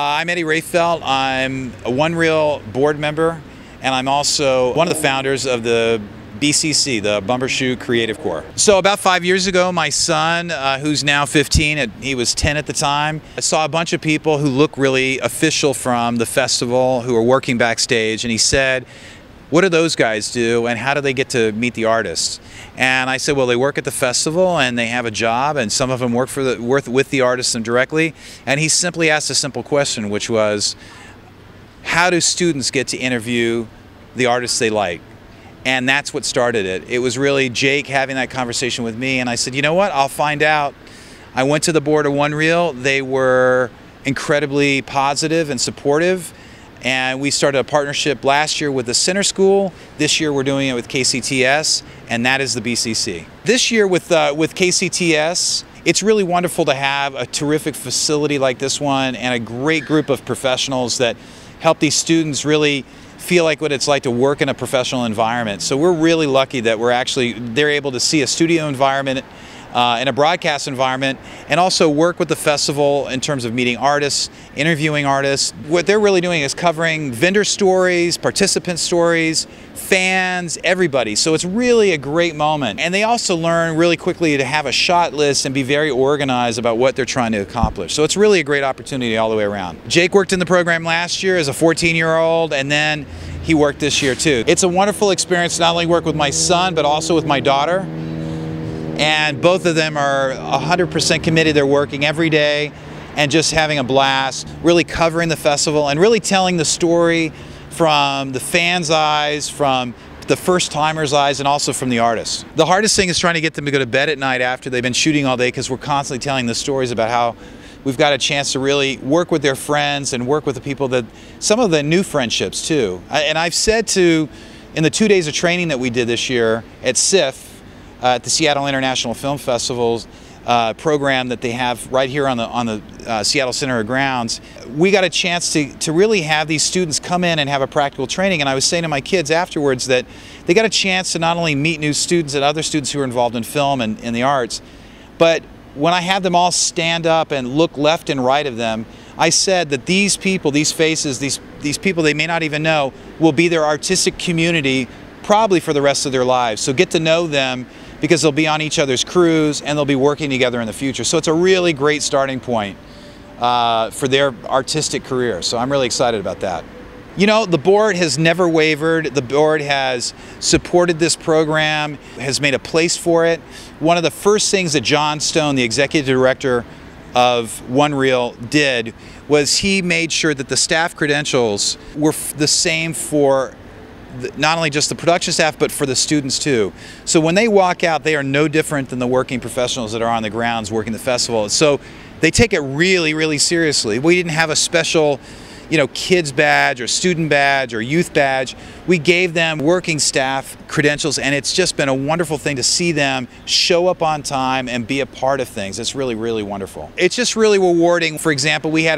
I'm Eddie Rehfeldt. I'm a One-Reel board member, and I'm also one of the founders of the BCC, the Bumbershoot Creative Core. So about 5 years ago, my son, who's now 15, he was 10 at the time, I saw a bunch of people who look really official from the festival who are working backstage, and he said, "What do those guys do, and how do they get to meet the artists?" And I said, well, they work at the festival and they have a job, and some of them work with the artists directly. And he simply asked a simple question, which was, how do students get to interview the artists they like? And that's what started it. It was really Jake having that conversation with me, and I said, you know what, I'll find out. I went to the board of One-Reel. They were incredibly positive and supportive. And we started a partnership last year with the Center School. This year we're doing it with KCTS, and that is the BCC. This year with KCTS, it's really wonderful to have a terrific facility like this one and a great group of professionals that help these students really feel like what it's like to work in a professional environment. So we're really lucky that they're able to see a studio environment in a broadcast environment, and also work with the festival in terms of meeting artists, interviewing artists. What they're really doing is covering vendor stories, participant stories, fans, everybody. So it's really a great moment. And they also learn really quickly to have a shot list and be very organized about what they're trying to accomplish. So it's really a great opportunity all the way around. Jake worked in the program last year as a 14-year-old, and then he worked this year too. It's a wonderful experience to not only work with my son, but also with my daughter. And both of them are 100% committed. They're working every day and just having a blast, really covering the festival and really telling the story from the fans' eyes, from the first-timers' eyes, and also from the artists. The hardest thing is trying to get them to go to bed at night after they've been shooting all day, because we're constantly telling the stories about how we've got a chance to really work with their friends and work with the people that, some of the new friendships too. And I've said in the 2 days of training that we did this year at SIF, at the Seattle International Film Festival's program that they have right here on the Seattle Center of Grounds, we got a chance to really have these students come in and have a practical training. And I was saying to my kids afterwards that they got a chance to not only meet new students and other students who are involved in film and in the arts, but when I had them all stand up and look left and right of them, I said that these people, these faces, these people they may not even know, will be their artistic community probably for the rest of their lives. So get to know them, because they'll be on each other's crews and they'll be working together in the future. So it's a really great starting point for their artistic career. So I'm really excited about that. You know, the board has never wavered. The board has supported this program, has made a place for it. One of the first things that John Stone, the executive director of One-Reel, did was he made sure that the staff credentials were the same for not only just the production staff, but for the students too. So when they walk out, they are no different than the working professionals that are on the grounds working the festival. So they take it really, really seriously. We didn't have a special, kids badge or student badge or youth badge. We gave them working staff credentials, and it's just been a wonderful thing to see them show up on time and be a part of things. It's really, really wonderful. It's just really rewarding. For example, we had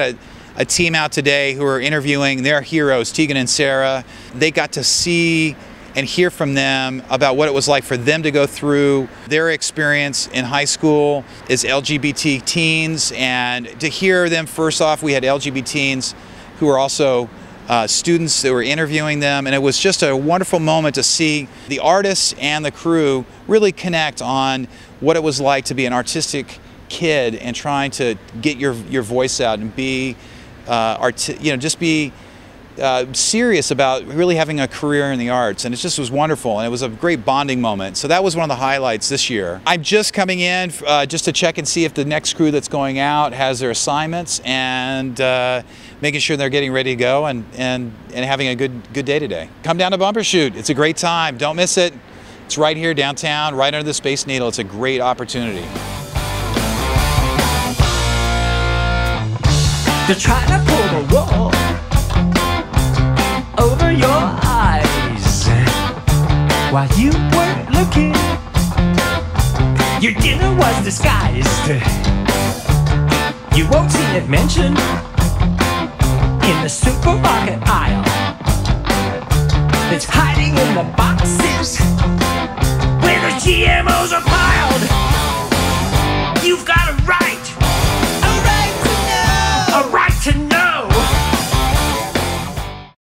a team out today who are interviewing their heroes, Tegan and Sarah. They got to see and hear from them about what it was like for them to go through their experience in high school as LGBT teens, and to hear them, first off, we had LGBT teens who were also students that were interviewing them, and it was just a wonderful moment to see the artists and the crew really connect on what it was like to be an artistic kid and trying to get your voice out and be just be serious about really having a career in the arts. And it just was wonderful, and it was a great bonding moment. So that was one of the highlights this year. I'm just coming in just to check and see if the next crew that's going out has their assignments, and making sure they're getting ready to go and having a good day today. Come down to Bumbershoot. It's a great time. Don't miss it. It's right here downtown, right under the Space Needle. It's a great opportunity. They're trying to pull the wool over your eyes while you weren't looking. Your dinner was disguised. You won't see it mentioned in the supermarket aisle. It's hiding in the boxes